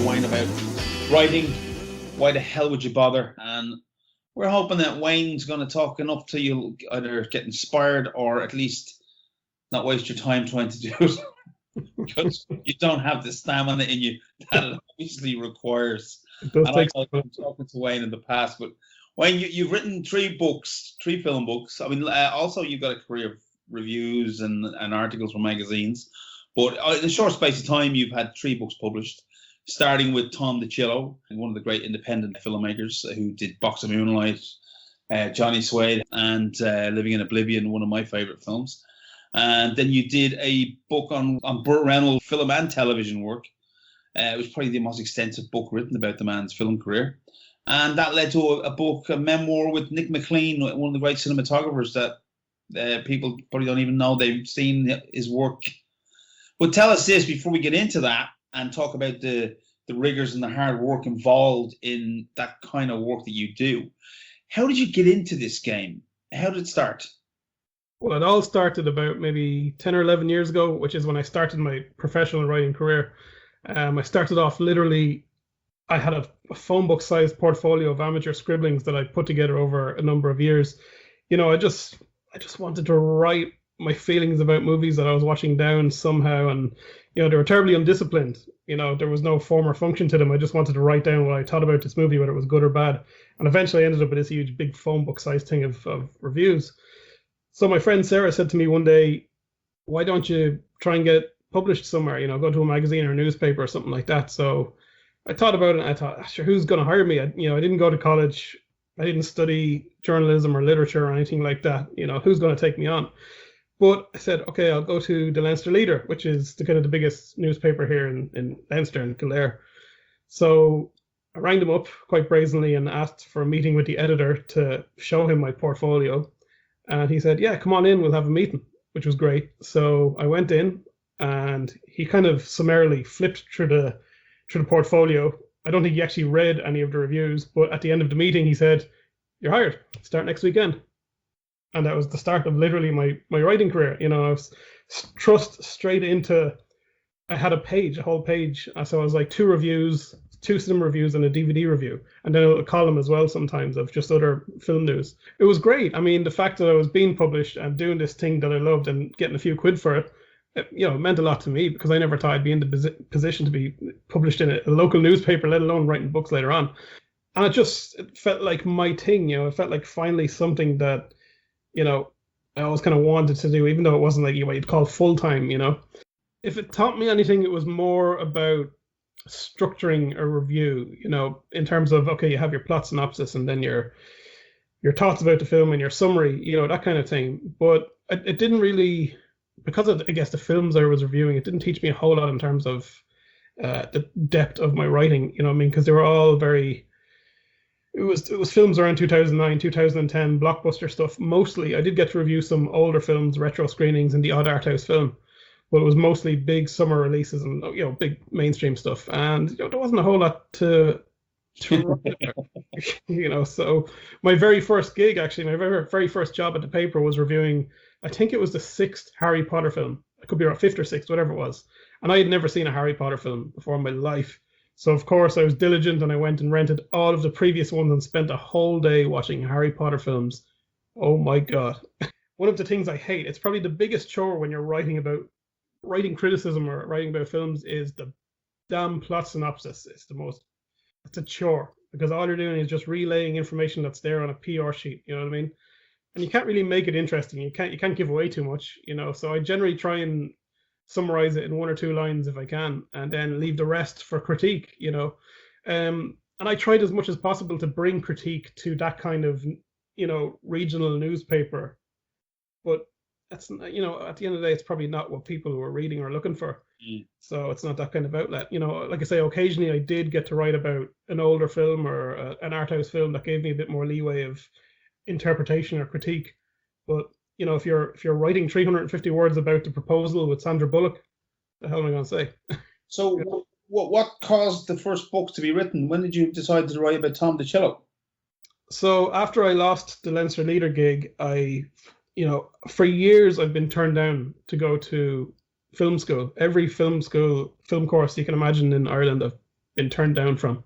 to Wayne about writing. Why the hell would you bother? And we're hoping that Wayne's going to talk enough to you either get inspired or at least not waste your time trying to do it. Because you don't have the stamina in you that it obviously requires. It does take I've been talking to Wayne in the past, but Wayne, you've written 3 books, 3 film books. I mean, also you've got a career of reviews and articles from magazines. But in a short space of time, you've had 3 books published, starting with Tom DiCillo, one of the great independent filmmakers who did Box of Moonlight, Johnny Suede, and Living in Oblivion, one of my favourite films. And then you did a book on Burt Reynolds' film and television work. It was probably the most extensive book written about the man's film career. And that led to a book, a memoir with Nick McLean, one of the great cinematographers that people probably don't even know they've seen his work. But tell us this before we get into that and talk about the rigors and the hard work involved in that kind of work that you do. How did you get into this game? How did it start? Well, it all started about maybe 10 or 11 years ago, which is when I started my professional writing career. I started off literally, I had a phone book sized portfolio of amateur scribblings that I put together over a number of years. You know, I just wanted to write my feelings about movies that I was watching down somehow, and you know, they were terribly undisciplined. You know, there was no form or function to them. I just wanted to write down what I thought about this movie, whether it was good or bad. And eventually I ended up with this huge big phone book sized thing of reviews. So my friend Sarah said to me one day, why don't you try and get published somewhere, you know, go to a magazine or a newspaper or something like that. So I thought about it and I thought, sure, who's going to hire me? I didn't go to college. I didn't study journalism or literature or anything like that. You know, who's going to take me on? But I said, okay, I'll go to the Leinster Leader, which is the biggest newspaper here in Leinster and Kildare. So I rang them up quite brazenly and asked for a meeting with the editor to show him my portfolio. And he said, yeah, come on in, we'll have a meeting, which was great. So I went in and he kind of summarily flipped through the portfolio. I don't think he actually read any of the reviews, but at the end of the meeting, he said, you're hired, start next weekend. And that was the start of literally my writing career. You know, I was thrust straight into, I had a whole page. So I was like 2 reviews, 2 cinema reviews and a DVD review. And then a column as well sometimes of just other film news. It was great. I mean, the fact that I was being published and doing this thing that I loved and getting a few quid for it, you know, meant a lot to me because I never thought I'd be in the position to be published in a local newspaper, let alone writing books later on. And it felt like my thing, you know, it felt like finally something that, you know, I always kind of wanted to do, even though it wasn't like what you'd call full-time, you know. If it taught me anything, it was more about structuring a review, you know, in terms of, okay, you have your plot synopsis and then your thoughts about the film and your summary, you know, that kind of thing. But it didn't really, because of, I guess, the films I was reviewing, it didn't teach me a whole lot in terms of the depth of my writing, you know what I mean? Because they were all very... It was films around 2009, 2010, blockbuster stuff. Mostly, I did get to review some older films, retro screenings, and the odd art house film. But it was mostly big summer releases and, you know, big mainstream stuff. And, you know, there wasn't a whole lot to you know. So my very first gig, actually, my very first job at the paper was reviewing, I think it was the 6th Harry Potter film. It could be around 5th or 6th, whatever it was. And I had never seen a Harry Potter film before in my life. So, of course, I was diligent and I went and rented all of the previous ones and spent a whole day watching Harry Potter films. Oh, my God. One of the things I hate, it's probably the biggest chore when you're writing criticism or writing about films, is the damn plot synopsis. It's a chore because all you're doing is just relaying information that's there on a PR sheet. You know what I mean? And you can't really make it interesting. You can't give away too much, you know. So I generally try and summarize it in 1 or 2 lines if I can, and then leave the rest for critique, you know. And I tried as much as possible to bring critique to that kind of, you know, regional newspaper. But that's, you know, at the end of the day, it's probably not what people who are reading are looking for. So it's not that kind of outlet. You know, like I say, occasionally I did get to write about an older film or an art house film that gave me a bit more leeway of interpretation or critique. But you know, if you're writing 350 words about The Proposal with Sandra Bullock, the hell am I going to say? So you know? What caused the first book to be written? When did you decide to write about Tom DiCillo? So after I lost the Leinster Leader gig, for years I've been turned down to go to film school. Every film course you can imagine in Ireland I've been turned down from.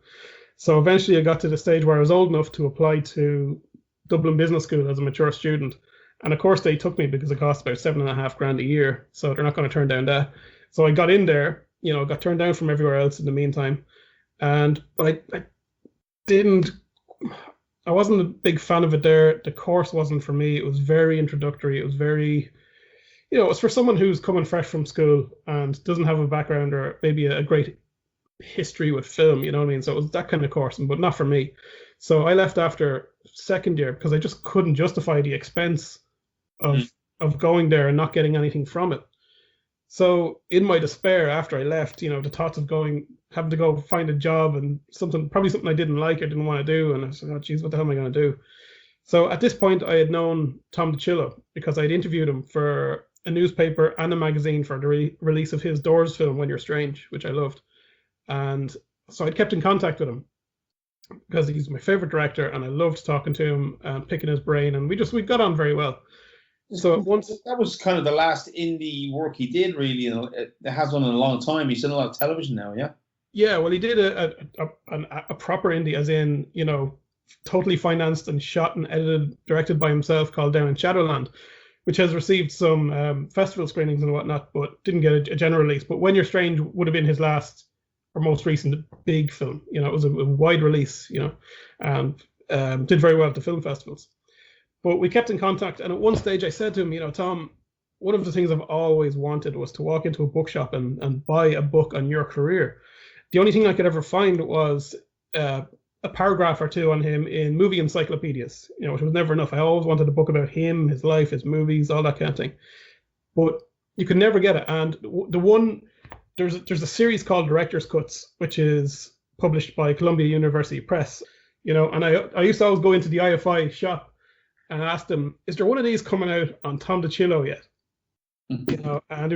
So eventually I got to the stage where I was old enough to apply to Dublin Business School as a mature student. And of course they took me because it cost about $7,500 a year. So they're not going to turn down that. So I got in there, got turned down from everywhere else in the meantime. But I wasn't a big fan of it there. The course wasn't for me. It was very introductory. It was very, it was for someone who's coming fresh from school and doesn't have a background or maybe a great history with film, you know what I mean? So it was that kind of course, but not for me. So I left after second year because I just couldn't justify the expense of going there and not getting anything from it. So in my despair after I left, the thoughts of having to go find a job and probably something I didn't like or didn't want to do. And I said, oh, geez, what the hell am I going to do? So at this point, I had known Tom DiCillo because I'd interviewed him for a newspaper and a magazine for the release of his Doors film, When You're Strange, which I loved. And so I'd kept in contact with him because he's my favorite director and I loved talking to him and picking his brain. And we got on very well. So once that was kind of the last indie work he did, really. It has done in a long time. He's done a lot of television now, yeah. Yeah, well, he did a proper indie, as in totally financed and shot and edited, directed by himself, called Down in Shadowland, which has received some festival screenings and whatnot, but didn't get a general release. But When You're Strange would have been his last or most recent big film. It was a wide release, and did very well at the film festivals. But we kept in contact, and at one stage I said to him, Tom, one of the things I've always wanted was to walk into a bookshop and buy a book on your career. The only thing I could ever find was a paragraph or two on him in movie encyclopedias, which was never enough. I always wanted a book about him, his life, his movies, all that kind of thing. But you could never get it. And there's a series called Director's Cuts, which is published by Columbia University Press, and I used to always go into the IFI shop and asked him, is there one of these coming out on Tom DiCillo yet? And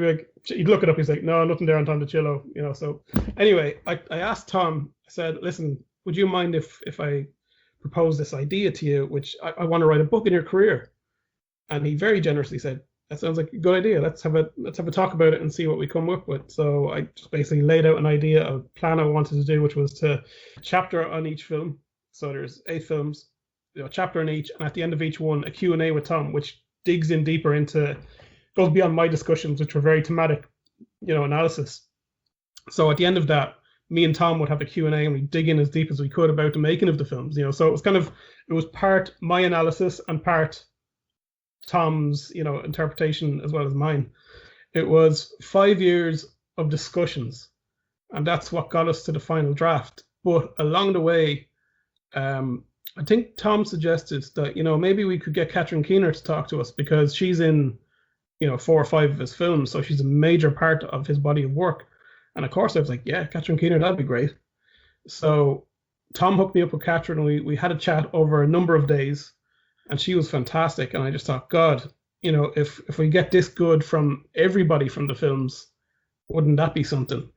he'd look it up. He's like, no, nothing there on Tom DiCillo. So anyway, I asked Tom, I said, listen, would you mind if I propose this idea to you, which I want to write a book in your career? And he very generously said, that sounds like a good idea. Let's have a talk about it and see what we come up with. So I just basically laid out an idea, a plan I wanted to do, which was to chapter on each film. So there's 8 films, a chapter in each, and at the end of each one, a Q&A with Tom, which digs in deeper goes beyond my discussions, which were very thematic, analysis. So at the end of that, me and Tom would have a Q&A and we'd dig in as deep as we could about the making of the films, So it was part my analysis and part Tom's, interpretation as well as mine. It was 5 years of discussions, and that's what got us to the final draft. But along the way, I think Tom suggested that, maybe we could get Catherine Keener to talk to us because she's in, 4 or 5 of his films. So she's a major part of his body of work. And of course I was like, yeah, Catherine Keener, that'd be great. So Tom hooked me up with Catherine and we had a chat over a number of days and she was fantastic. And I just thought, God, if we get this good from everybody from the films, wouldn't that be something?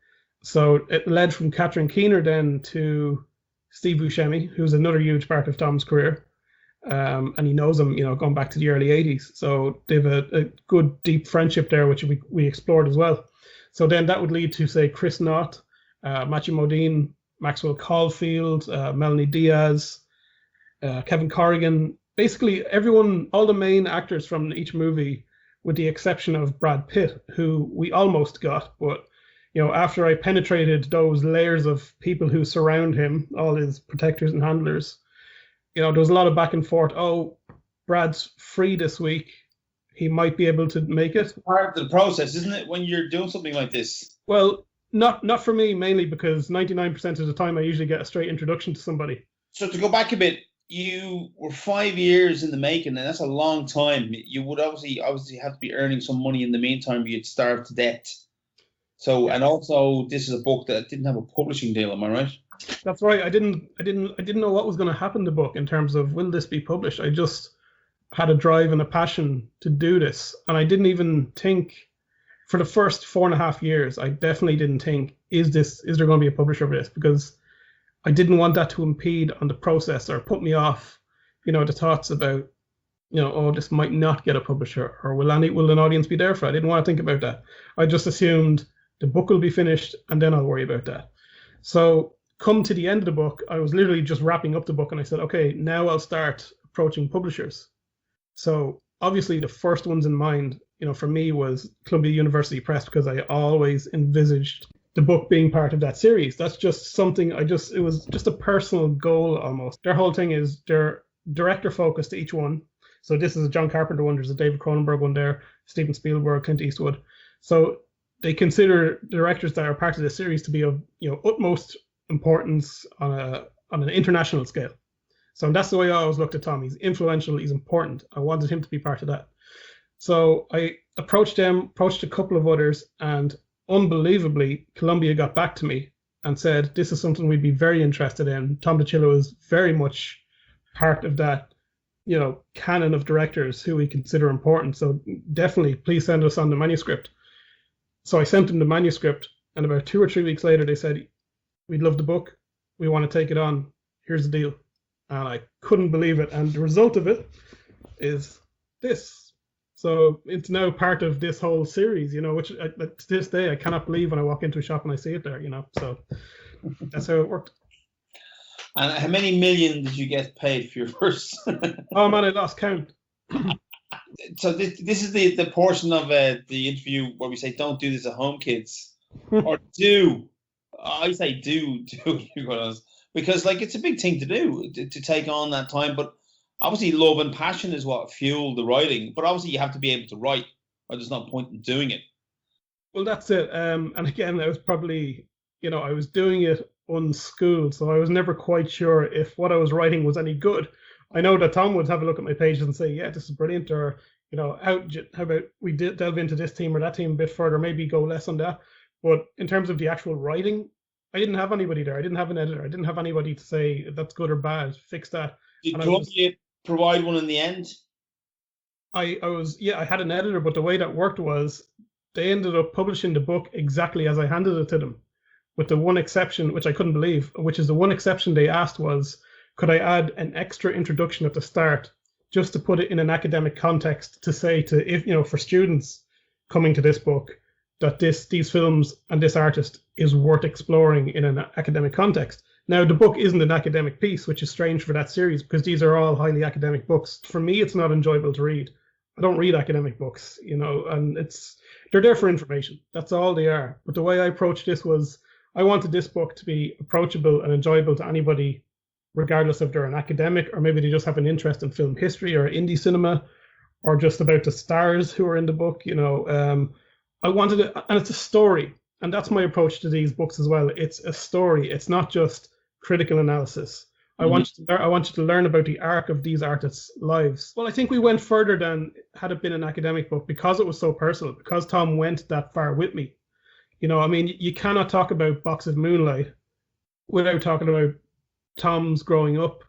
So it led from Catherine Keener then to Steve Buscemi, who's another huge part of Tom's career. And he knows him, going back to the early 80s. So they have a good, deep friendship there, which we explored as well. So then that would lead to, say, Chris Knott, Matthew Modine, Maxwell Caulfield, Melanie Diaz, Kevin Corrigan. Basically, everyone, all the main actors from each movie, with the exception of Brad Pitt, who we almost got. But, after I penetrated those layers of people who surround him, all his protectors and handlers, there was a lot of back and forth. Oh, Brad's free this week. He might be able to make it. Part of the process, isn't it, when you're doing something like this? Well, not for me, mainly because 99% of the time I usually get a straight introduction to somebody. So to go back a bit, you were 5 years in the making, and that's a long time. You would obviously have to be earning some money in the meantime. You'd starve to death. So, and also, this is a book that didn't have a publishing deal. Am I right? That's right. I didn't know what was going to happen to the book in terms of will this be published. I just had a drive and a passion to do this, and I didn't even think for the first 4.5 years. I definitely didn't think is there going to be a publisher for this, because I didn't want that to impede on the process or put me off, the thoughts about, oh, this might not get a publisher, or will an audience be there for it? I didn't want to think about that. I just assumed the book will be finished and then I'll worry about that. So come to the end of the book, I was literally just wrapping up the book, and I said, okay, now I'll start approaching publishers. So obviously the first ones in mind, for me was Columbia University Press, because I always envisaged the book being part of that series. That's just something it was just a personal goal almost. Their whole thing is they're director focused to each one. So this is a John Carpenter one, there's a David Cronenberg one there, Steven Spielberg, Clint Eastwood. So they consider directors that are part of the series to be of utmost importance on an international scale. So that's the way I always looked at Tom. He's influential, he's important. I wanted him to be part of that. So I approached a couple of others, and unbelievably, Columbia got back to me and said, this is something we'd be very interested in. Tom DiCillo is very much part of that, canon of directors who we consider important. So definitely, please send us on the manuscript. So I sent them the manuscript, and about 2 or 3 weeks later, they said, we'd love the book. We want to take it on. Here's the deal. And I couldn't believe it. And the result of it is this. So it's now part of this whole series, which to this day, I cannot believe when I walk into a shop and I see it there, So that's how it worked. And how many million did you get paid for your first? Oh, man, I lost count. So this is the portion of the interview where we say, don't do this at home, kids. Or do. I say do, because it's a big thing to do, to take on that time. But obviously love and passion is what fueled the writing. But obviously you have to be able to write, or there's no point in doing it. Well, that's it. And again, I was probably, I was doing it unschooled, so I was never quite sure if what I was writing was any good. I know that Tom would have a look at my pages and say, yeah, this is brilliant, or, how about we delve into this team or that team a bit further, maybe go less on that. But in terms of the actual writing, I didn't have anybody there. I didn't have an editor. I didn't have anybody to say that's good or bad, fix that. Did Columbia provide one in the end? I had an editor, but the way that worked was they ended up publishing the book exactly as I handed it to them, with the one exception, which I couldn't believe, which is the one exception they asked was, could I add an extra introduction at the start just to put it in an academic context, to say to, if for students coming to this book, that these films and this artist is worth exploring in an academic context. Now, the book isn't an academic piece, which is strange for that series, because these are all highly academic books. For me, it's not enjoyable to read. I don't read academic books, and they're there for information. That's all they are. But the way I approached this was, I wanted this book to be approachable and enjoyable to anybody, regardless if they're an academic or maybe they just have an interest in film history or indie cinema, or just about the stars who are in the book. I wanted it, and it's a story, and that's my approach to these books as well. It's a story. It's not just critical analysis. I want you to learn about the arc of these artists' lives. Well, I think we went further than had it been an academic book, because it was so personal, because Tom went that far with me. You cannot talk about Box of Moonlight without talking about Tom's growing up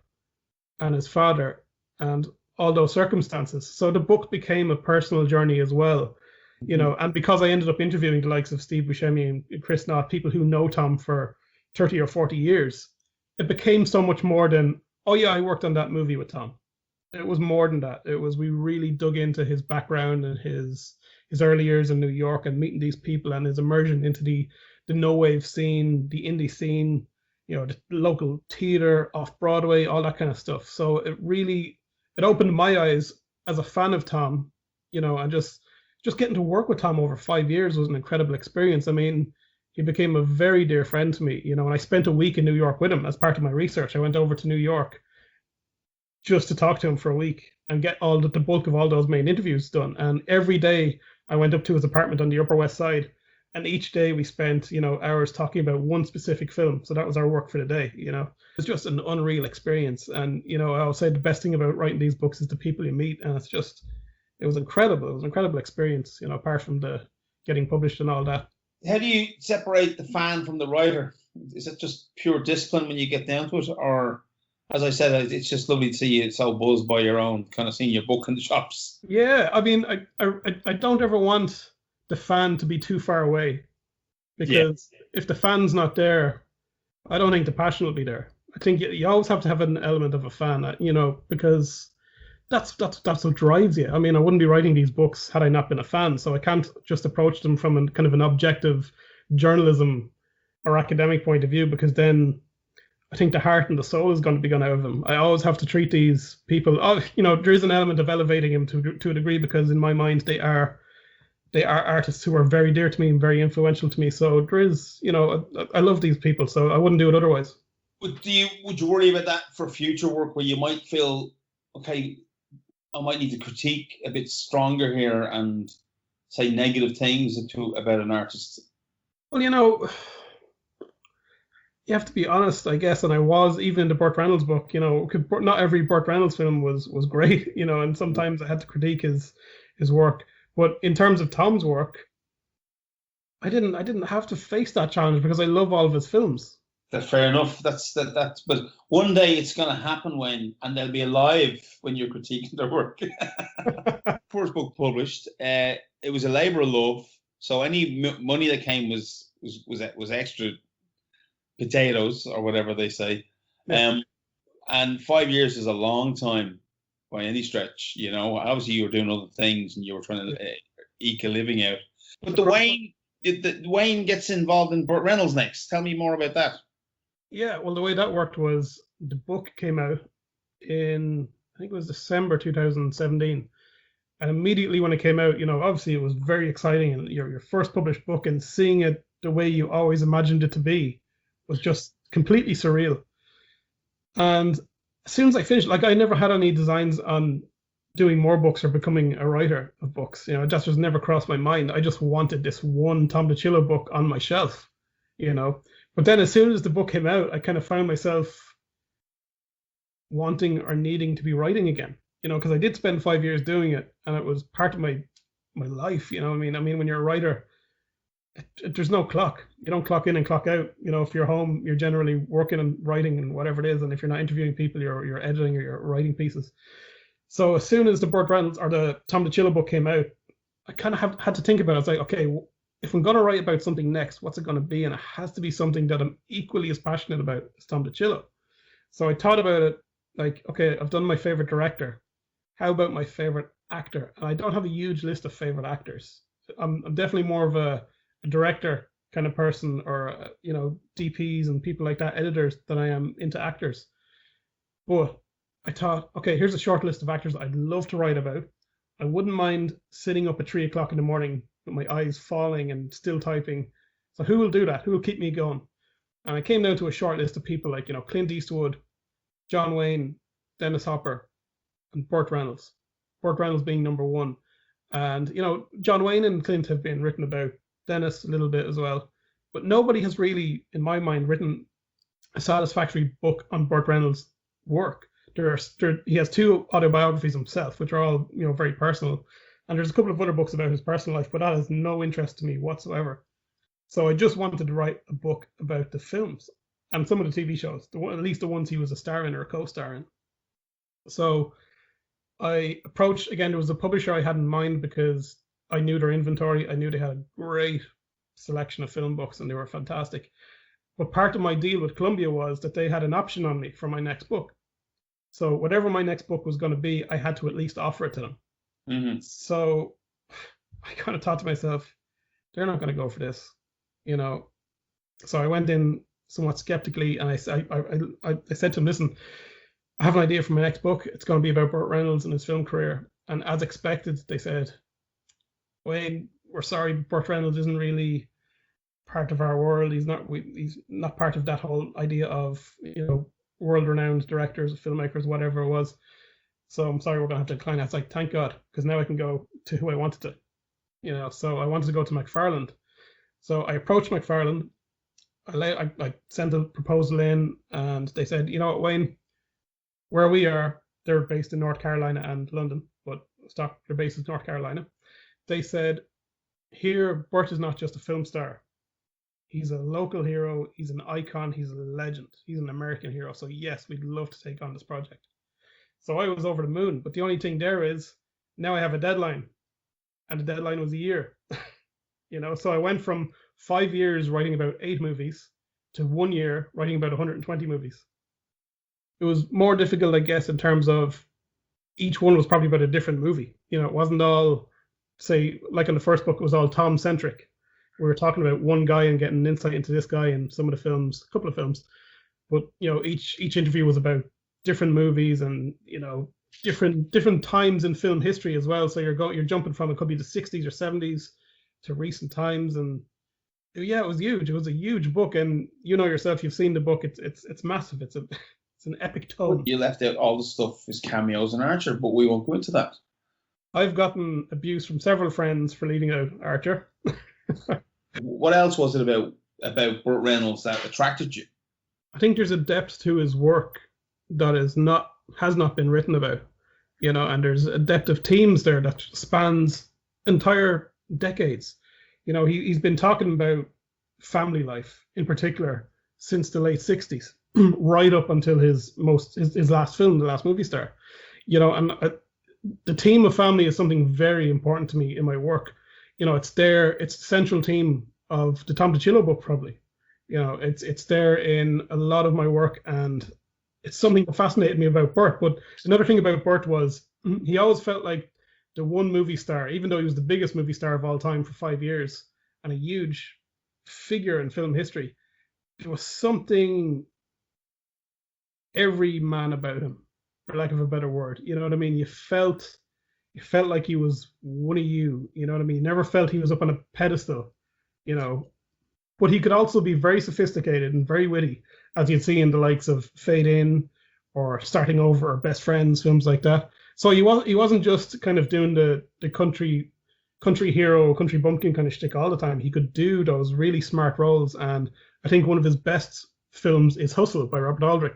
and his father and all those circumstances. So the book became a personal journey as well. And because I ended up interviewing the likes of Steve Buscemi and Chris Knott, people who know Tom for 30 or 40 years, it became so much more than, oh yeah, I worked on that movie with Tom. It was more than that. It was, we really dug into his background and his early years in New York and meeting these people and his immersion into the no-wave scene, the indie scene, the local theater off Broadway, all that kind of stuff. So it opened my eyes as a fan of Tom, and just getting to work with Tom over 5 years was an incredible experience. He became a very dear friend to me, and I spent a week in New York with him as part of my research. I went over to New York just to talk to him for a week and get the bulk of all those main interviews done. And every day I went up to his apartment on the Upper West Side, and each day we spent, hours talking about one specific film. So that was our work for the day, It was just an unreal experience. And, I'll say the best thing about writing these books is the people you meet. And it was incredible. It was an incredible experience, apart from the getting published and all that. How do you separate the fan from the writer? Is it just pure discipline when you get down to it? Or, as I said, it's just lovely to see you so buzzed by your own, kind of seeing your book in the shops. Yeah, I don't ever want the fan to be too far away, because if the fan's not there, I don't think the passion will be there. I think you always have to have an element of a fan, because that's what drives you. I wouldn't be writing these books had I not been a fan, so I can't just approach them from kind of an objective journalism or academic point of view, because then I think the heart and the soul is going to be gone out of them. I always have to treat these people. Oh, there is an element of elevating them to a degree, because in my mind they are artists who are very dear to me and very influential to me. So there is, I love these people, so I wouldn't do it otherwise. Would you worry about that for future work, where you might feel, okay, I might need to critique a bit stronger here and say negative things about an artist? Well, you have to be honest, I guess, and I was, even in the Burt Reynolds book, not every Burt Reynolds film was great, and sometimes I had to critique his work. But in terms of Tom's work, I didn't have to face that challenge, because I love all of his films. That's fair enough. That's. But one day it's going to happen, and they'll be alive when you're critiquing their work. First book published, it was a labour of love. So any money that came was extra potatoes, or whatever they say. Yeah. And 5 years is a long time by any stretch. Obviously you were doing other things and you were trying to eke a living out. But Wayne gets involved in Burt Reynolds next. Tell me more about that. Yeah, well, the way that worked was the book came out in, I think it was December 2017. And immediately when it came out, obviously it was very exciting, and your first published book, and seeing it the way you always imagined it to be was just completely surreal. And as soon as I finished, I never had any designs on doing more books or becoming a writer of books. That just never crossed my mind. I just wanted this one Tom DiCillo book on my shelf, But then as soon as the book came out, I kind of found myself wanting or needing to be writing again, because I did spend 5 years doing it, and it was part of my life, I mean, when you're a writer, there's no clock. You don't clock in and clock out. If you're home, you're generally working and writing and whatever it is. And if you're not interviewing people, you're editing or you're writing pieces. So as soon as the Burt Reynolds or the Tom DiCillo book came out, I kind of had to think about it. It's like, okay, if I'm going to write about something next, what's it going to be? And it has to be something that I'm equally as passionate about as Tom DiCillo. So I thought about it like, okay, I've done my favorite director. How about my favorite actor? And I don't have a huge list of favorite actors. I'm definitely more of a director kind of person, or DPs and people like that, editors, than I am into actors. But I thought, okay, here's a short list of actors I'd love to write about. I wouldn't mind sitting up at 3 o'clock in the morning with my eyes falling and still typing. So who will do that? Who will keep me going? And I came down to a short list of people like, Clint Eastwood, John Wayne, Dennis Hopper, and Burt Reynolds. Burt Reynolds being number one. And, John Wayne and Clint have been written about, Dennis a little bit as well. But nobody has really, in my mind, written a satisfactory book on Burt Reynolds' work. He has 2 autobiographies himself, which are all, very personal. And there's a couple of other books about his personal life, but that has no interest to me whatsoever. So I just wanted to write a book about the films and some of the TV shows, at least the ones he was a star in or a co-star in. So I approached, again, there was a publisher I had in mind because I knew their inventory. I knew they had a great selection of film books and they were fantastic. But part of my deal with Columbia was that they had an option on me for my next book. So whatever my next book was going to be, I had to at least offer it to them. Mm-hmm. So I kind of thought to myself, they're not going to go for this, So I went in somewhat skeptically, and I said to them, listen, I have an idea for my next book. It's going to be about Burt Reynolds and his film career. And as expected, they said, Wayne, we're sorry, Burt Reynolds isn't really part of our world. He's not part of that whole idea of, world-renowned directors, filmmakers, whatever it was. So I'm sorry, we're going to have to decline that. It's like, thank God, because now I can go to who I wanted to, So I wanted to go to McFarlane. So I approached McFarlane. I sent a proposal in, and they said, you know what, Wayne, where we are, they're based in North Carolina and London, but their base is North Carolina. They said, here, Burt is not just a film star. He's a local hero. He's an icon. He's a legend. He's an American hero. So yes, we'd love to take on this project. So I was over the moon. But the only thing there is, now I have a deadline. And the deadline was a year. So I went from 5 years writing about 8 movies to 1 year writing about 120 movies. It was more difficult, I guess, in terms of each one was probably about a different movie. It wasn't all, say, like in the first book, it was all Tom-centric. We were talking about one guy and getting an insight into this guy in some of the films, a couple of films. but each interview was about different movies and different times in film history as well. So you're jumping from, it could be the 60s or 70s to recent times, and yeah, it was huge. It was a huge book, and yourself, you've seen the book. It's massive. It's an epic tome. You left out all the stuff as cameos and Archer, but we won't go into that. I've gotten abuse from several friends for leaving out Archer. What else was it about Burt Reynolds that attracted you? I think there's a depth to his work that has not been written about, and there's a depth of themes there that spans entire decades. He's been talking about family life in particular since the late 60s, right up until his last film, The Last Movie Star. And the theme of family is something very important to me in my work. It's the central theme of the Tom DiCillo book, probably. It's there in a lot of my work, and it's something that fascinated me about Burt. But another thing about Burt was he always felt like the one movie star, even though he was the biggest movie star of all time for 5 years and a huge figure in film history. There was something every man about him, for lack of a better word. You know what I mean? You felt like he was one of you. You know what I mean? You never felt he was up on a pedestal. But he could also be very sophisticated and very witty, as you'd see in the likes of Fade In or Starting Over or Best Friends, films like that. So he wasn't just kind of doing the country hero, country bumpkin kind of shtick all the time. He could do those really smart roles, and I think one of his best films is Hustle by Robert Aldrich.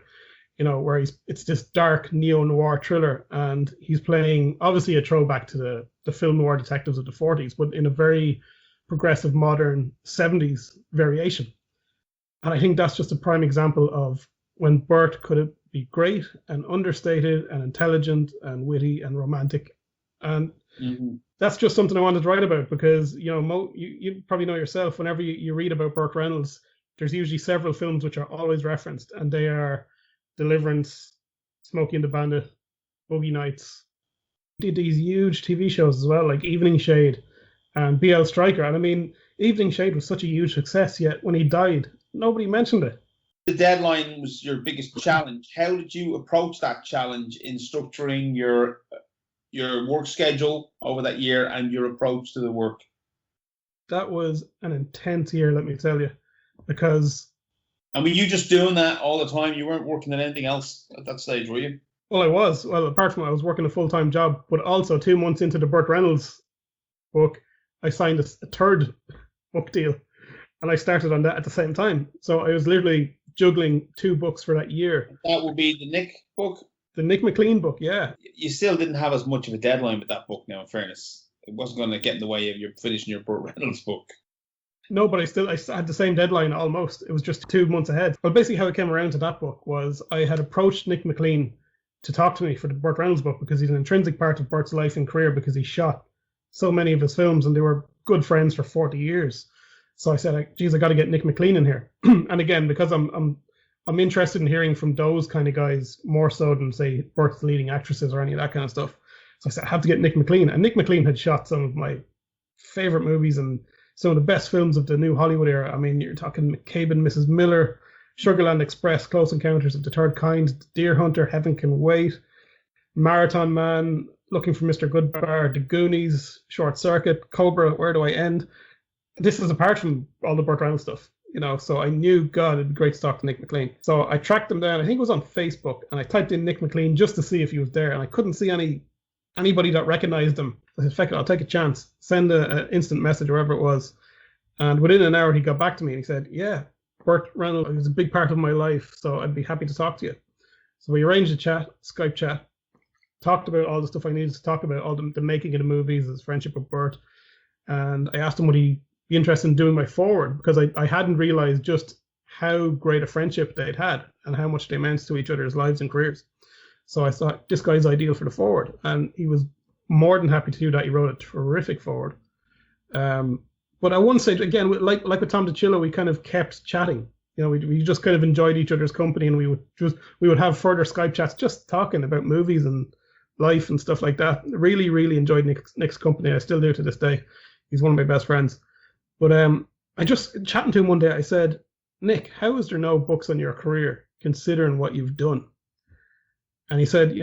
Where it's this dark neo-noir thriller, and he's playing obviously a throwback to the film noir detectives of the 40s, but in a very progressive modern 70s variation. And I think that's just a prime example of when Burt could be great and understated and intelligent and witty and romantic. And that's just something I wanted to write about, because you probably know yourself, whenever you read about Burt Reynolds, there's usually several films which are always referenced, and they are Deliverance, Smokey and the Bandit, Boogie Nights. He did these huge TV shows as well, like Evening Shade and BL Striker. And I mean, Evening Shade was such a huge success, yet when he died, nobody mentioned it. The deadline was your biggest challenge. How did you approach that challenge in structuring your work schedule over that year and your approach to the work? That was an intense year, let me tell you, because... And were you just doing that all the time? You weren't working on anything else at that stage, were you? Well, I was. Well, apart from I was working a full-time job, but also 2 months into the Burt Reynolds book, I signed a third book deal, and I started on that at the same time. So I was literally juggling 2 books for that year. That would be the Nick book? The Nick McLean book, yeah. You still didn't have as much of a deadline with that book now, in fairness. It wasn't going to get in the way of your finishing your Burt Reynolds book. No, but I had the same deadline almost. It was just 2 months ahead. But basically how it came around to that book was I had approached Nick McLean to talk to me for the Burt Reynolds book, because he's an intrinsic part of Burt's life and career, because he shot so many of his films and they were good friends for 40 years. So I said, geez, I got to get Nick McLean in here. And again, because I'm interested in hearing from those kind of guys more so than, say, Burt's leading actresses or any of that kind of stuff. So I said, I have to get Nick McLean. And Nick McLean had shot some of my favorite movies and some of the best films of the new Hollywood era. I mean, you're talking McCabe and Mrs. Miller, Sugarland Express, Close Encounters of the Third Kind, Deer Hunter, Heaven Can Wait, Marathon Man, Looking for Mr. Goodbar, The Goonies, Short Circuit, Cobra, Where Do I End? This is apart from all the Burt Reynolds stuff, so I knew, God, it'd be great to talk to Nick McLean. So I tracked him down, I think it was on Facebook, and I typed in Nick McLean just to see if he was there, and I couldn't see anybody that recognized him. I said, feck it, I'll take a chance, send an instant message, wherever it was. And within an hour, he got back to me and he said, yeah, Burt Reynolds was a big part of my life, so I'd be happy to talk to you. So we arranged a chat, Skype chat, talked about all the stuff I needed to talk about, all the making of the movies, his friendship with Burt. And I asked him would he be interested in doing my forward, because I hadn't realized just how great a friendship they'd had and how much they meant to each other's lives and careers. So I thought, this guy's ideal for the forward. And he was more than happy to do that. He wrote a terrific forward. But I wouldn't say, again, like with Tom DiCillo, we kind of kept chatting. We just kind of enjoyed each other's company, and we would have further Skype chats just talking about movies and life and stuff like that. Really, really enjoyed Nick's company. I still do to this day. He's one of my best friends. But I just chatting to him one day, I said, Nick, how is there no books on your career? considering what you've done. And he said,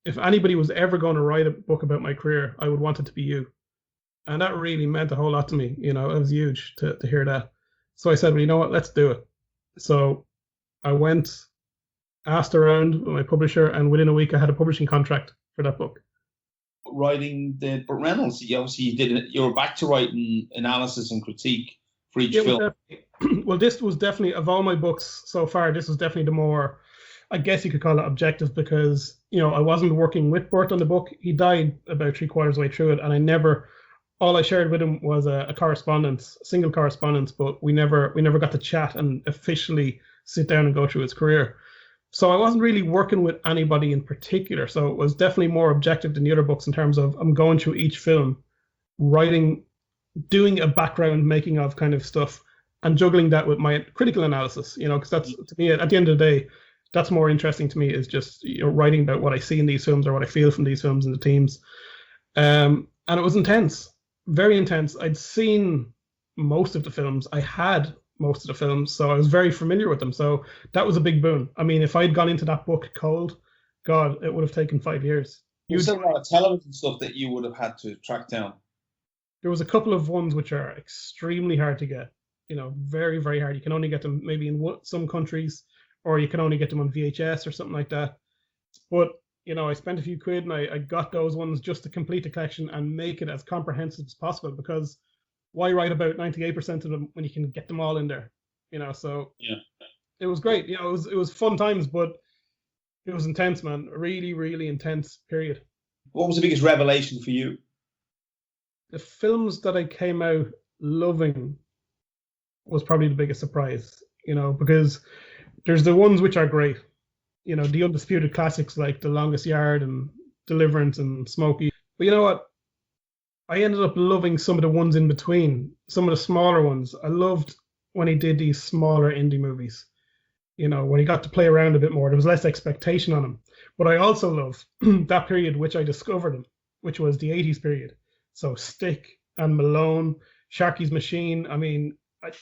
if anybody was ever going to write a book about my career, I would want it to be you. And that really meant a whole lot to me. It was huge to hear that. So I said, well, you know what, let's do it. So I went, asked around with my publisher, and within a week I had a publishing contract for that book. Writing the Burt Reynolds, you were back to writing analysis and critique for each film. Well, this was definitely, of all my books so far, this was definitely the more, I guess you could call it objective, because, I wasn't working with Burt on the book. He died about 3/4 way through it, and all I shared with him was a single correspondence, but we never got to chat and officially sit down and go through his career. So I wasn't really working with anybody in particular. So it was definitely more objective than the other books in terms of I'm going through each film, writing, doing a background making of kind of stuff, and juggling that with my critical analysis, because that's, to me, at the end of the day, that's more interesting to me, is just writing about what I see in these films or what I feel from these films and the themes. And it was intense. Very intense. I'd seen most of the films. I had most of the films, so I was very familiar with them. So that was a big boon. I mean, if I'd gone into that book cold, God, it would have taken 5 years. There's still a lot of television stuff that you would have had to track down. There was a couple of ones which are extremely hard to get. Very, very hard. You can only get them maybe in some countries, or you can only get them on VHS or something like that. But I spent a few quid and I got those ones just to complete the collection and make it as comprehensive as possible, because why write about 98% of them when you can get them all in there? So yeah, it was great. It was fun times, but it was intense, man. A really, really intense period. What was the biggest revelation for you? The films that I came out loving was probably the biggest surprise, because there's the ones which are great. The undisputed classics like The Longest Yard and Deliverance and Smokey. But you know what? I ended up loving some of the ones in between, some of the smaller ones. I loved when he did these smaller indie movies, when he got to play around a bit more. There was less expectation on him. But I also love that period which I discovered him, which was the 80s period. So Stick and Malone, Sharky's Machine. I mean...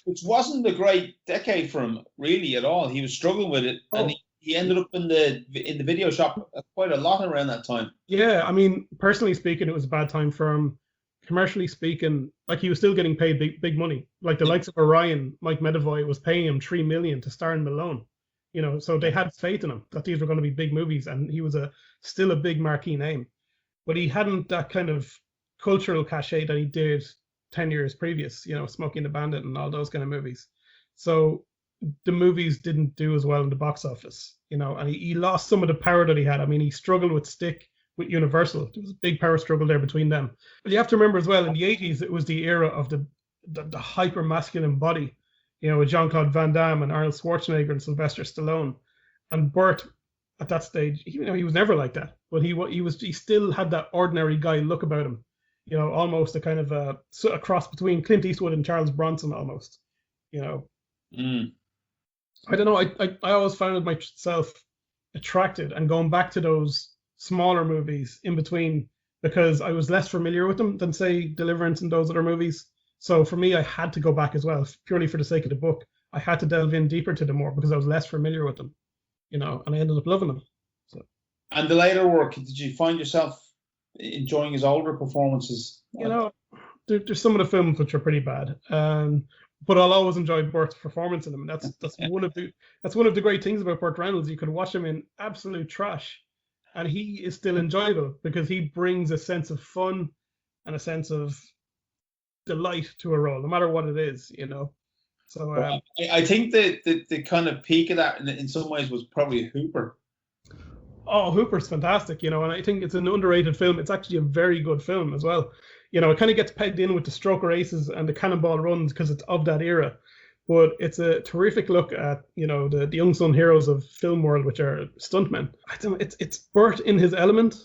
Which wasn't a great decade for him, really, at all. He was struggling with it. Oh. And he ended up in the video shop quite a lot around that time. Yeah, I mean, personally speaking, it was a bad time for him. Commercially speaking, like, he was still getting paid big money. Like the likes of Orion, Mike Medavoy was paying him $3 million to star in Malone. So they had faith in him that these were going to be big movies, and he was still a big marquee name. But he hadn't that kind of cultural cachet that he did 10 years previous, Smokey and the Bandit and all those kind of movies. So the movies didn't do as well in the box office, and he lost some of the power that he had. I mean, he struggled with Stick, with Universal. There was a big power struggle there between them. But you have to remember as well, in the 80s, it was the era of the hyper masculine body, with Jean-Claude Van Damme and Arnold Schwarzenegger and Sylvester Stallone. And Burt, at that stage, he was never like that, but he still had that ordinary guy look about him, almost a kind of a cross between Clint Eastwood and Charles Bronson, almost, I don't know. I always found myself attracted and going back to those smaller movies in between, because I was less familiar with them than, say, Deliverance and those other movies. So for me, I had to go back as well, purely for the sake of the book. I had to delve in deeper to them more because I was less familiar with them, and I ended up loving them. So. And the later work, did you find yourself enjoying his older performances? There's some of the films which are pretty bad. But I'll always enjoy Burt's performance in them. And that's one of the great things about Burt Reynolds. You could watch him in absolute trash, and he is still enjoyable because he brings a sense of fun and a sense of delight to a role, no matter what it is, So I think the kind of peak of that in some ways was probably Hooper. Oh, Hooper's fantastic, and I think it's an underrated film. It's actually a very good film as well. It kind of gets pegged in with the Stroker Aces and the Cannonball Runs because it's of that era. But it's a terrific look at, the unsung heroes of film world, which are stuntmen. I don't know, it's Burt in his element,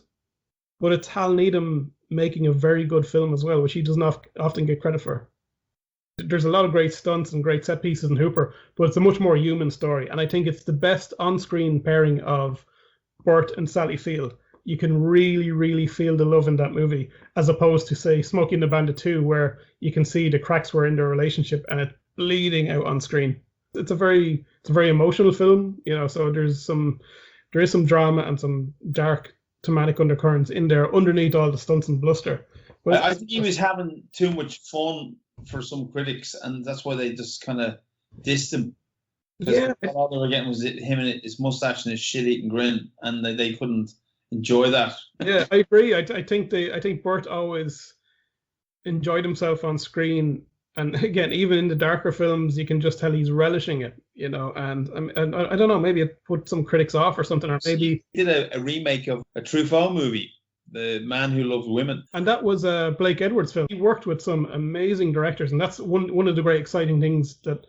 but it's Hal Needham making a very good film as well, which he doesn't often get credit for. There's a lot of great stunts and great set pieces in Hooper, but it's a much more human story. And I think it's the best on-screen pairing of Burt and Sally Field. You can really, really feel the love in that movie, as opposed to, say, Smokey and the Bandit 2, where you can see the cracks were in their relationship and it bleeding out on screen. It's a very it's a very emotional film, so there is some drama and some dark thematic undercurrents in there underneath all the stunts and bluster. But I think he was having too much fun for some critics, and that's why they just kind of dissed him. Because all they were getting was him and his mustache and his shit-eating grin, and they couldn't enjoy that. Yeah, I agree. I think Burt always enjoyed himself on screen, and again, even in the darker films, you can just tell he's relishing it, And I don't know, maybe it put some critics off or something, or maybe he did a remake of a Truffaut movie, The Man Who Loves Women, and that was a Blake Edwards film. He worked with some amazing directors, and that's one of the great exciting things that,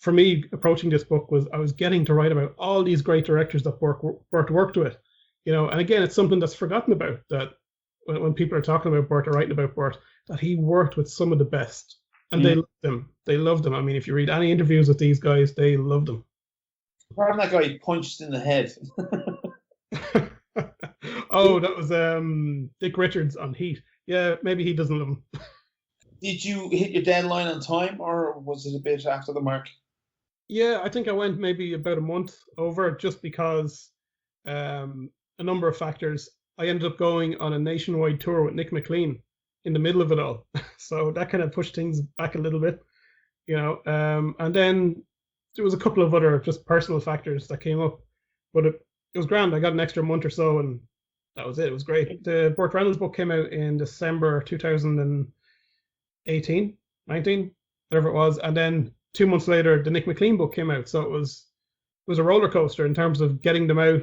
for me, approaching this book was I was getting to write about all these great directors that Burt worked with, And again, it's something that's forgotten about, that when people are talking about Burt or writing about Burt, that he worked with some of the best, and they loved him. They loved him. I mean, if you read any interviews with these guys, they loved him. Apart from that guy punched in the head. Oh, that was Dick Richards on Heat. Yeah, maybe he doesn't love him. Did you hit your deadline on time, or was it a bit after the mark? Yeah, I think I went maybe about a month over, just because a number of factors. I ended up going on a nationwide tour with Nick McLean in the middle of it all. So that kind of pushed things back a little bit, and then there was a couple of other just personal factors that came up, but it was grand. I got an extra month or so, and that was it. It was great. The Burt Reynolds book came out in December 2018, 19, whatever it was, and then 2 months later, the Nick McLean book came out. So it was a roller coaster in terms of getting them out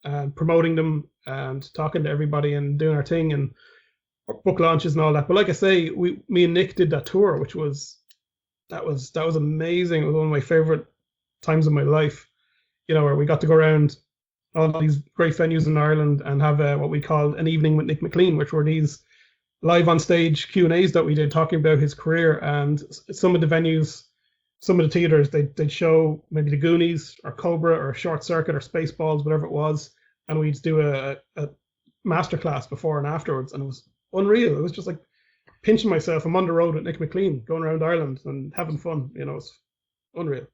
and promoting them and talking to everybody and doing our thing and book launches and all that. But like I say, me and Nick did that tour, which was amazing. It was one of my favorite times of my life, where we got to go around all these great venues in Ireland and have what we called an evening with Nick McLean, which were these live on stage Q&As that we did talking about his career. And some of the venues, some of the theaters, they'd show maybe the Goonies or Cobra or Short Circuit or Spaceballs, whatever it was, and we'd do a masterclass before and afterwards, and it was unreal. It was just like pinching myself. I'm on the road with Nick McLean, going around Ireland and having fun. It's unreal.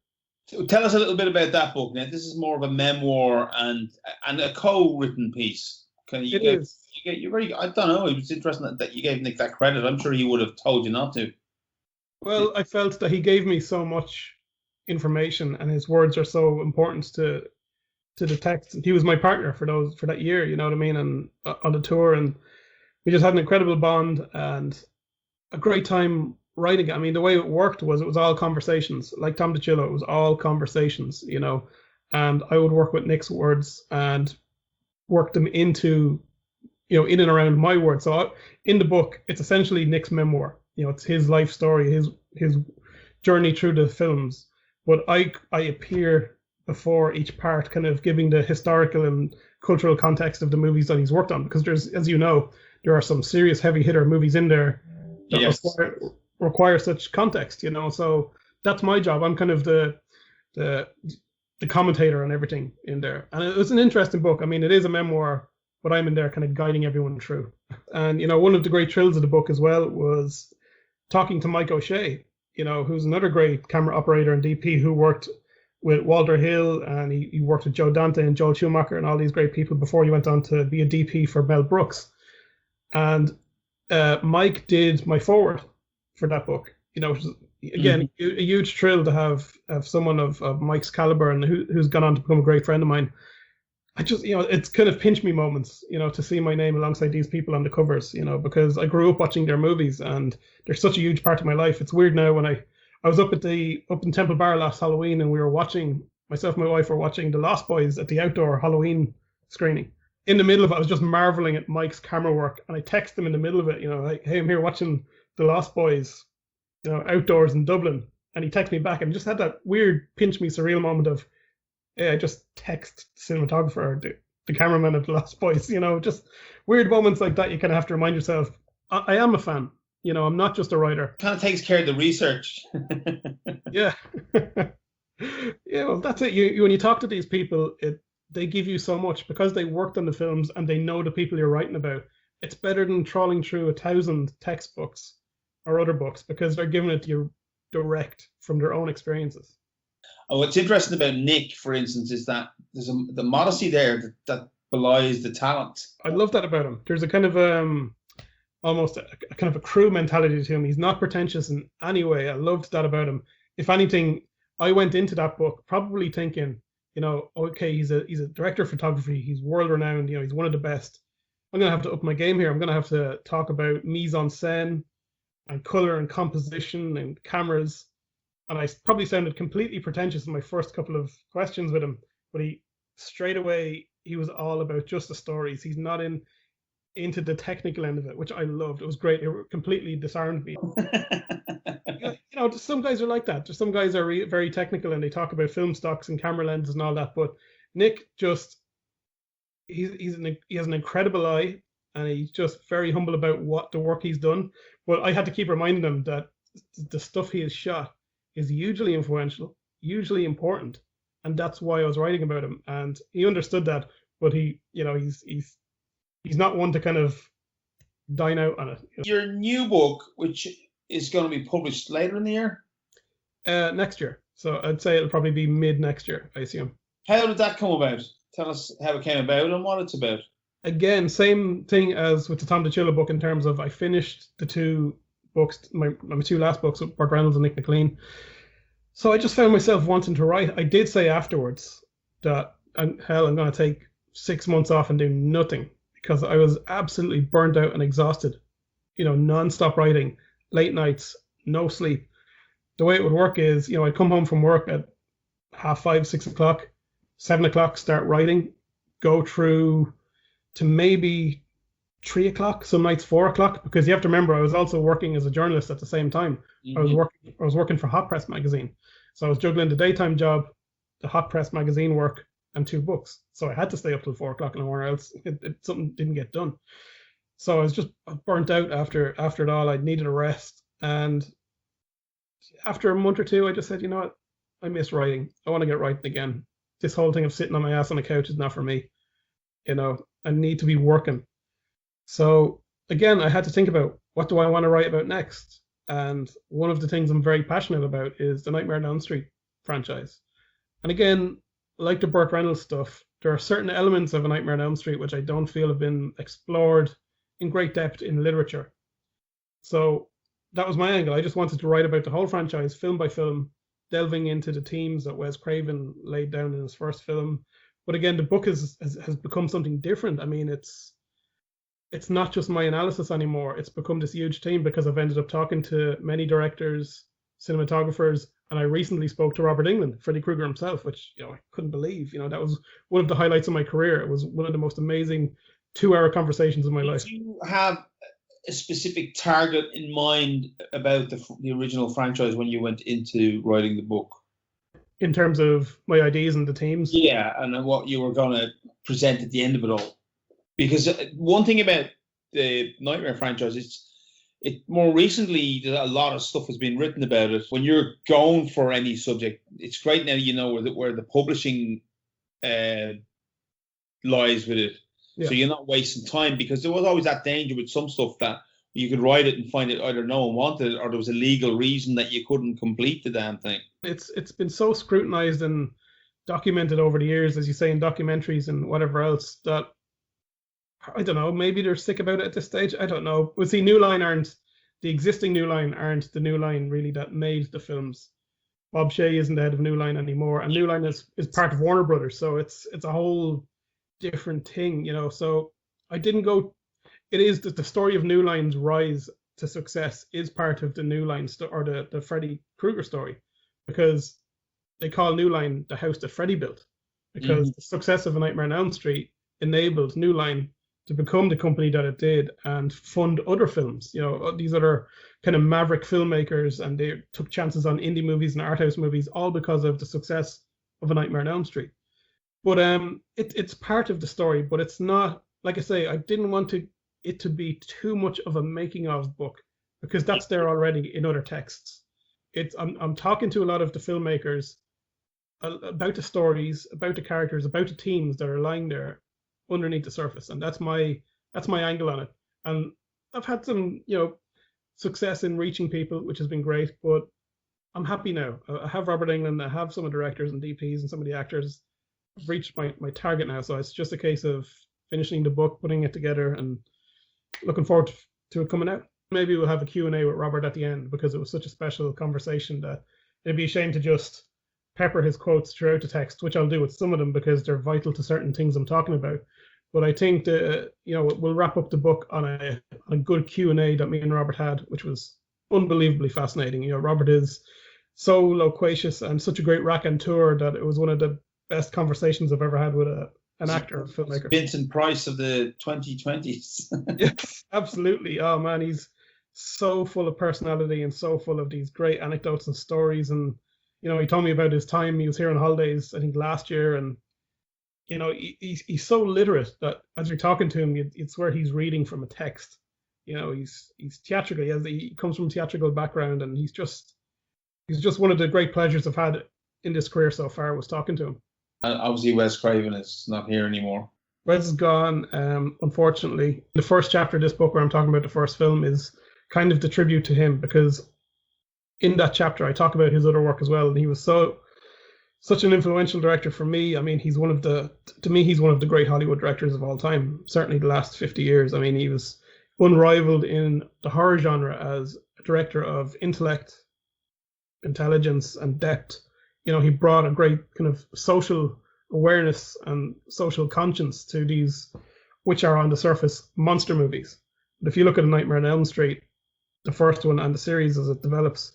So tell us a little bit about that book. Now, this is more of a memoir and a co-written piece. You're very. I don't know. It was interesting that you gave Nick that credit. I'm sure he would have told you not to. Well, I felt that he gave me so much information, and his words are so important to the text. He was my partner for that year, you know what I mean, and on the tour, and we just had an incredible bond and a great time writing it. I mean, the way it worked was it was all conversations. Like Tom DiCillo, it was all conversations, and I would work with Nick's words and work them into, in and around my words. So in the book, it's essentially Nick's memoir. It's his life story, his journey through the films. But I appear before each part, kind of giving the historical and cultural context of the movies that he's worked on. Because there's, as you know, there are some serious heavy hitter movies in there that require such context, So that's my job. I'm kind of the commentator on everything in there. And it was an interesting book. I mean, it is a memoir, but I'm in there kind of guiding everyone through. And, one of the great thrills of the book as well was talking to Mike O'Shea, who's another great camera operator and DP who worked with Walter Hill, and he worked with Joe Dante and Joel Schumacher and all these great people before he went on to be a DP for Mel Brooks. And Mike did my foreword for that book, which is, again, a huge thrill to have someone of Mike's caliber and who's gone on to become a great friend of mine. I just, it's kind of pinch me moments, to see my name alongside these people on the covers, because I grew up watching their movies and they're such a huge part of my life. It's weird now when I was up in Temple Bar last Halloween, and we were watching, myself and my wife were watching The Lost Boys at the outdoor Halloween screening. In the middle of it, I was just marveling at Mike's camera work, and I text him in the middle of it, like, hey, I'm here watching The Lost Boys, outdoors in Dublin. And he texted me back and just had that weird pinch me surreal moment of, I just text the cinematographer, the cameraman of The Lost Boys, just weird moments like that. You kind of have to remind yourself, I am a fan, I'm not just a writer. Kind of takes care of the research. Yeah. Yeah, well, that's it. You when you talk to these people, they give you so much because they worked on the films and they know the people you're writing about. It's better than trawling through 1,000 textbooks or other books because they're giving it to you direct from their own experiences. And what's interesting about Nick, for instance, is that there's the modesty there that belies the talent. I love that about him. There's a kind of almost a kind of a crew mentality to him. He's not pretentious in any way. I loved that about him. If anything, I went into that book probably thinking, okay, he's a director of photography. He's world renowned. He's one of the best. I'm gonna have to up my game here. I'm gonna have to talk about mise en scène and color and composition and cameras. And I probably sounded completely pretentious in my first couple of questions with him, but straight away he was all about just the stories. He's not into the technical end of it, which I loved. It was great. It completely disarmed me. Some guys are like that. Just some guys are very technical and they talk about film stocks and camera lenses and all that. But Nick he has an incredible eye, and he's just very humble about the work he's done. But I had to keep reminding him that the stuff he has shot is hugely influential, hugely important, and that's why I was writing about him. And he understood that, but he's not one to kind of dine out on it. Your new book, which is going to be published later in the year? Next year. So I'd say it'll probably be mid next year, I assume. How did that come about? Tell us how it came about and what it's about. Again, same thing as with the Tom DiCillo book in terms of I finished the two books, my two last books with Burt Reynolds and Nick McLean. So I just found myself wanting to write. I did say afterwards that, I'm going to take 6 months off and do nothing because I was absolutely burnt out and exhausted. Non-stop writing, late nights, no sleep. The way it would work is, I'd come home from work at 5:30, 6 o'clock, 7 o'clock, start writing, go through to maybe 3 o'clock, some nights 4 o'clock, because you have to remember I was also working as a journalist at the same time. Mm-hmm. I was working for Hot Press magazine. So I was juggling the daytime job, the Hot Press magazine work, and 2 books. So I had to stay up till 4 o'clock in the morning, or else something didn't get done. So I was just burnt out after it all. I needed a rest. And after a month or two, I just said, you know what? I miss writing. I want to get writing again. This whole thing of sitting on my ass on the couch is not for me. I need to be working. So again, I had to think about, what do I want to write about next? And one of the things I'm very passionate about is the Nightmare on Elm Street franchise. And again, like the Burt Reynolds stuff, there are certain elements of A Nightmare on Elm Street which I don't feel have been explored in great depth in literature. So that was my angle. I just wanted to write about the whole franchise, film by film, delving into the themes that Wes Craven laid down in his first film. But again, the book has become something different. I mean, it's not just my analysis anymore. It's become this huge team because I've ended up talking to many directors, cinematographers, and I recently spoke to Robert Englund, Freddy Krueger himself, which I couldn't believe. That was one of the highlights of my career. It was one of the most amazing 2-hour conversations of my life. Do you have a specific target in mind about the original franchise when you went into writing the book? In terms of my ideas and the themes? Yeah, and what you were going to present at the end of it all. Because one thing about the Nightmare franchise is more recently, a lot of stuff has been written about it. When you're going for any subject, it's great now where the publishing lies with it. Yeah. So you're not wasting time, because there was always that danger with some stuff that you could write it and find it either no one wanted it or there was a legal reason that you couldn't complete the damn thing. It's been so scrutinized and documented over the years, as you say, in documentaries and whatever else, that I don't know, maybe they're sick about it at this stage. I don't know. But see, the existing New Line aren't the New Line really that made the films. Bob Shea isn't the head of New Line anymore, and New Line is part of Warner Brothers, so it's a whole different thing, So I didn't go. It is the story of New Line's rise to success is part of the New Line or the Freddy Krueger story, because they call New Line the house that Freddy built, because the success of A Nightmare on Elm Street enabled New Line to become the company that it did and fund other films. These other kind of maverick filmmakers, and they took chances on indie movies and art house movies, all because of the success of A Nightmare on Elm Street. But it's part of the story, but it's not, like I say, I didn't want it to be too much of a making of book, because that's there already in other texts. I'm talking to a lot of the filmmakers about the stories, about the characters, about the themes that are lying there underneath the surface, and that's my angle on it. And I've had some success in reaching people, which has been great, but I'm happy now. I have Robert Englund, I have some of the directors and DPs and some of the actors. I've reached my target now, so it's just a case of finishing the book, putting it together, and looking forward to it coming out. Maybe we'll have a Q&A with Robert at the end, because it was such a special conversation that it'd be a shame to just pepper his quotes throughout the text, which I'll do with some of them because they're vital to certain things I'm talking about. But I think that, we'll wrap up the book on a good Q&A that me and Robert had, which was unbelievably fascinating. Robert is so loquacious and such a great raconteur that it was one of the best conversations I've ever had with an actor or filmmaker. Vincent Price of the 2020s. Yes, absolutely. Oh man, he's so full of personality and so full of these great anecdotes and stories. And he told me about his time. He was here on holidays, I think last year, and he's so literate that as you're talking to him, you'd swear he's reading from a text. He's theatrical. He comes from a theatrical background, and he's just one of the great pleasures I've had in this career so far was talking to him. And obviously Wes Craven is not here anymore. Wes is gone, unfortunately. The first chapter of this book, where I'm talking about the first film, is kind of the tribute to him, because in that chapter I talk about his other work as well, and he was such an influential director for me. I mean, he's one of the great Hollywood directors of all time, certainly the last 50 years. I mean, he was unrivaled in the horror genre as a director of intellect, intelligence, and depth. He brought a great kind of social awareness and social conscience to these, which are on the surface monster movies. But if you look at A Nightmare on Elm Street, the first one, and the series as it develops,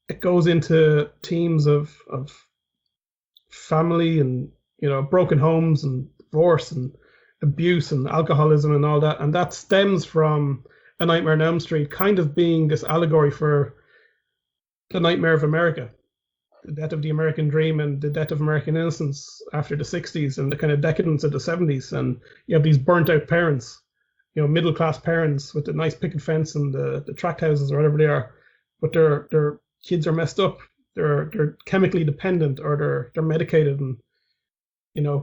it goes into themes of family and broken homes and divorce and abuse and alcoholism and all that, and that stems from A Nightmare on Elm Street kind of being this allegory for the nightmare of America, the death of the American dream and the death of American innocence after the 60s and the kind of decadence of the 70s. And you have these burnt out parents, middle class parents with the nice picket fence and the tract houses or whatever they are, but their kids are messed up. They're chemically dependent, or they're medicated, and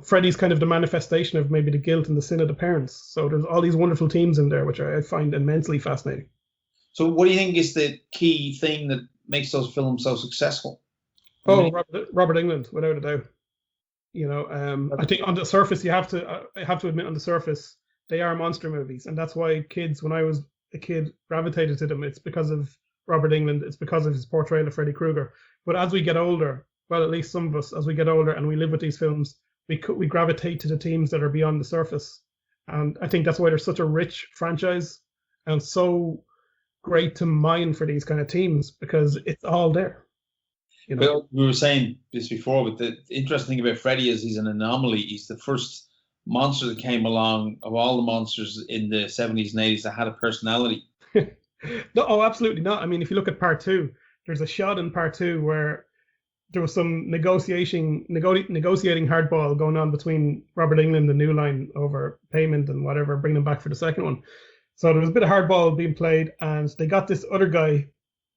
Freddy's kind of the manifestation of maybe the guilt and the sin of the parents. So there's all these wonderful themes in there, which I find immensely fascinating. So what do you think is the key thing that makes those films so successful? Oh, Robert Englund, without a doubt. I think on the surface, I have to admit, on the surface, they are monster movies, and that's why kids, when I was a kid, gravitated to them. It's because of Robert Englund. It's because of his portrayal of Freddy Krueger. But as we get older, well, at least some of us, as we get older and we live with these films, we gravitate to the themes that are beyond the surface. And I think that's why they're such a rich franchise and so great to mine for these kind of themes, because it's all there. Well, we were saying this before, but the interesting thing about Freddy is he's an anomaly. He's the first monster that came along of all the monsters in the 70s and 80s that had a personality. No, oh, absolutely not. I mean, if you look at part 2, there's a shot in part 2 where there was some negotiating hardball going on between Robert Englund and New Line over payment and whatever, bringing them back for the second one. So there was a bit of hardball being played, and they got this other guy.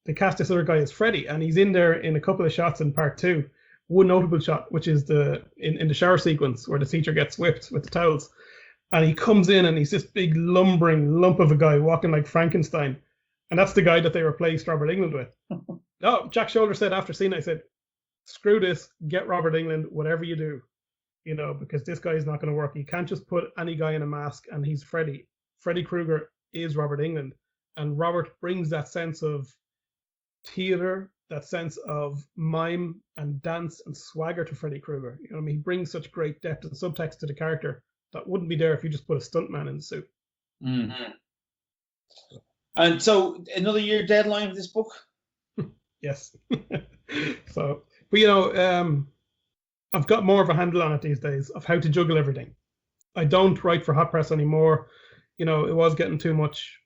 They cast this other guy as Freddy, and he's in there in a couple of shots in part 2. One notable shot, which is in the shower sequence where the teacher gets whipped with the towels, and he comes in and he's this big lumbering lump of a guy walking like Frankenstein, and that's the guy that they replaced Robert Englund with. No, Jack Shoulder said after seeing it, I said, screw this, get Robert Englund, whatever you do, because this guy is not going to work. You can't just put any guy in a mask and he's Freddy. Freddy Krueger is Robert Englund, and Robert brings that sense of theater, that sense of mime and dance and swagger to Freddy Krueger. He brings such great depth and subtext to the character that wouldn't be there if you just put a stuntman in the suit. Mm-hmm. And so, another year deadline for this book? Yes. So, but I've got more of a handle on it these days of how to juggle everything. I don't write for Hot Press anymore. It was getting too much,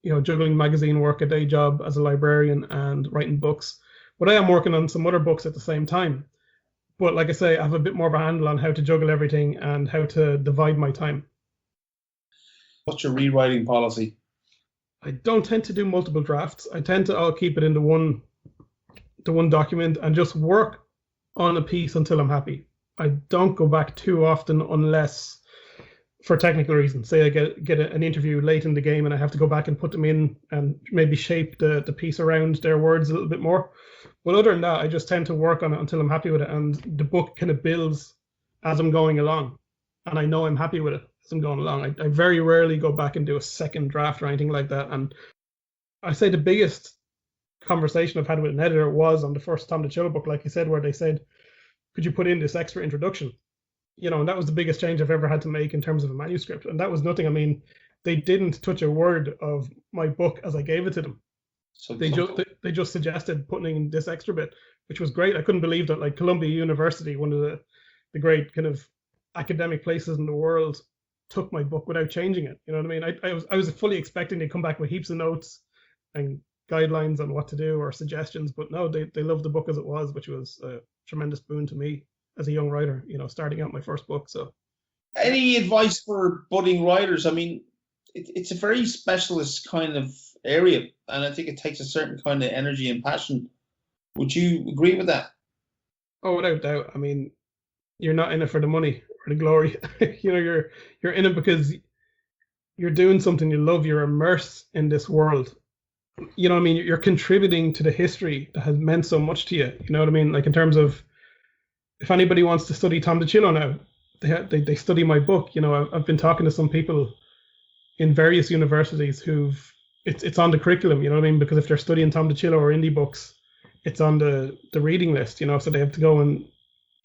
juggling magazine work, a day job as a librarian, and writing books. But I am working on some other books at the same time. But like I say, I have a bit more of a handle on how to juggle everything and how to divide my time. What's your rewriting policy? I don't tend to do multiple drafts. I tend to all keep it into one document and just work on a piece until I'm happy. I don't go back too often unless, for technical reasons. Say I get an interview late in the game and I have to go back and put them in and maybe shape the piece around their words a little bit more. But other than that, I just tend to work on it until I'm happy with it. And the book kind of builds as I'm going along. And I know I'm happy with it as I'm going along. I very rarely go back and do a second draft or anything like that. And I say the biggest conversation I've had with an editor was on the first Tom DiCillo book, like you said, where they said, could you put in this extra introduction? And that was the biggest change I've ever had to make in terms of a manuscript. And that was nothing. I mean, they didn't touch a word of my book as I gave it to them. So they just suggested putting in this extra bit, which was great. I couldn't believe that, like, Columbia University, one of the great kind of academic places in the world, took my book without changing it. You know what I mean? I was fully expecting to come back with heaps of notes and guidelines on what to do or suggestions, but no, they loved the book as it was, which was a tremendous boon to me as a young writer, starting out my first book. So, any advice for budding writers? I mean, it's a very specialist kind of area, and I think it takes a certain kind of energy and passion. Would you agree with that? Oh, without doubt. I mean, you're not in it for the money or the glory. You're in it because you're doing something you love. You're immersed in this world. You know what I mean? You're contributing to the history that has meant so much to you. You know what I mean? Like, in terms of, if anybody wants to study Tom DiCillo now, they study my book. I've been talking to some people in various universities who've it's on the curriculum. You know what I mean? Because if they're studying Tom DiCillo or indie books, it's on the reading list. So they have to go and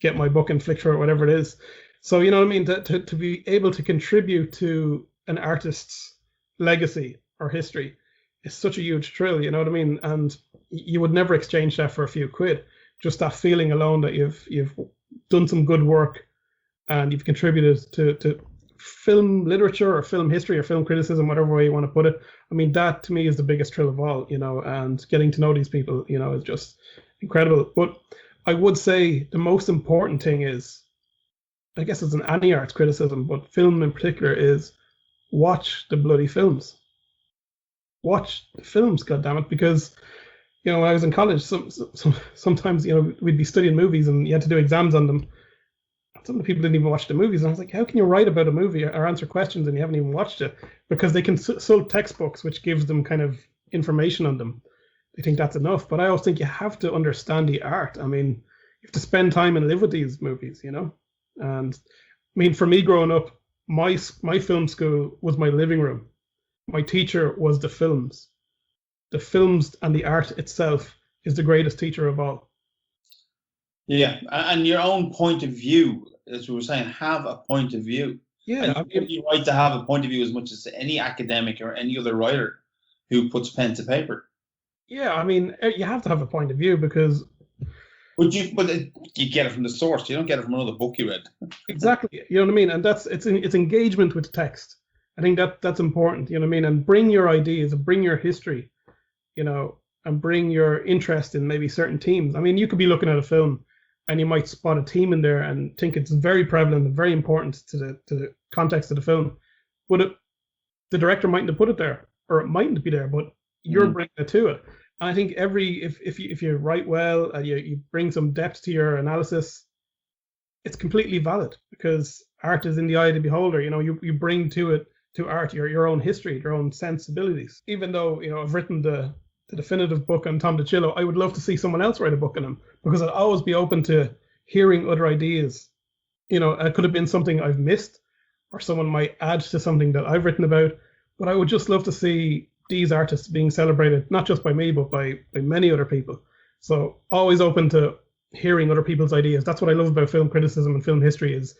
get my book and flick through it, whatever it is. So you know what I mean? To be able to contribute to an artist's legacy or history is such a huge thrill. You know what I mean? And you would never exchange that for a few quid. Just that feeling alone that you've done some good work and you've contributed to film literature or film history or film criticism, whatever way you want to put it. I mean, that to me is the biggest thrill of all, and getting to know these people, is just incredible. But I would say the most important thing is, I guess it's an any arts criticism, but film in particular, is watch the bloody films. Watch the films, goddammit, because when I was in college, sometimes we'd be studying movies and you had to do exams on them. Some of the people didn't even watch the movies, and I was like, how can you write about a movie or answer questions and you haven't even watched it? Because they consult textbooks, which gives them kind of information on them. They think that's enough, but I always think you have to understand the art. I mean, you have to spend time and live with these movies, And I mean, for me growing up, my film school was my living room. My teacher was the films. The films and the art itself is the greatest teacher of all. Yeah, and your own point of view, as we were saying, have a point of view. Yeah, I mean, you're right to have a point of view as much as any academic or any other writer who puts pen to paper. Yeah, I mean, you have to have a point of view because. But you get it from the source. You don't get it from another book you read. Exactly, you know what I mean, and it's engagement with the text. I think that's important. You know what I mean, and bring your ideas, and bring your history, and bring your interest in maybe certain themes. I mean, you could be looking at a film and you might spot a theme in there and think it's very prevalent and very important to the context of the film. But the director mightn't have put it there, or it mightn't be there, but you're bringing it to it. And I think if you write well and you bring some depth to your analysis, it's completely valid, because art is in the eye of the beholder. You bring to art your own history, your own sensibilities. Even though I've written the definitive book on Tom DiCillo, I would love to see someone else write a book on him, because I'd always be open to hearing other ideas. It could have been something I've missed, or someone might add to something that I've written about. But I would just love to see these artists being celebrated, not just by me, but by many other people. So always open to hearing other people's ideas. That's what I love about film criticism and film history, is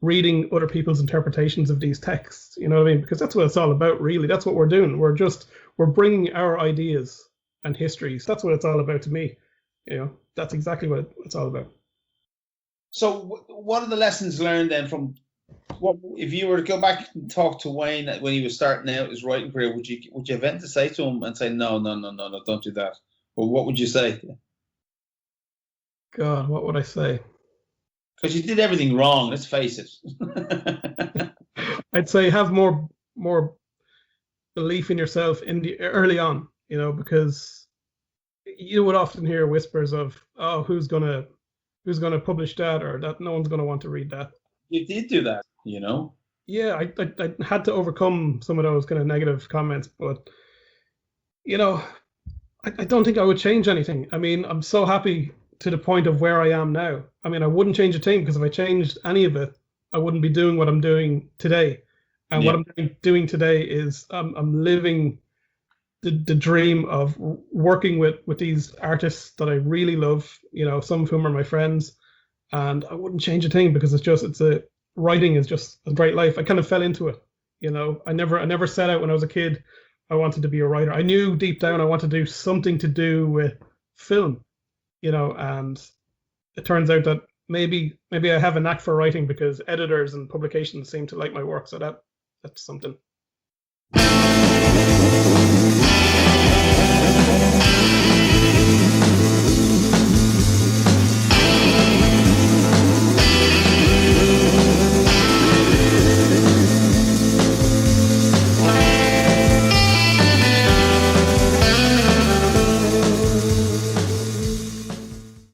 reading other people's interpretations of these texts. You know what I mean? Because that's what it's all about, really. That's what we're doing. We're bringing our ideas and histories. That's what it's all about to me. That's exactly what it's all about. So what are the lessons learned then from what, if you were to go back and talk to Wayne when he was starting out his writing career, would you have anything to say to him and say, no, don't do that? Or what would you say? God, what would I say? Because you did everything wrong, let's face it. I'd say have more belief in yourself early on, because you would often hear whispers of, oh, who's gonna publish that, or that no one's gonna want to read that. You did do that, Yeah, I had to overcome some of those kind of negative comments, but you know, I don't think I would change anything. I mean, I'm so happy to the point of where I am now. I mean, I wouldn't change a thing because if I changed any of it, I wouldn't be doing what I'm doing today. And what Yeah. I'm doing today is I'm living the dream of working with these artists that I really love. You know, some of whom are my friends, and I wouldn't change a thing because it's a writing is just a great life. I kind of fell into it. You know, I never set out when I was a kid. I wanted to be a writer. I knew deep down I wanted to do something to do with film, you know, and it turns out that maybe I have a knack for writing because editors and publications seem to like my work. So that's something.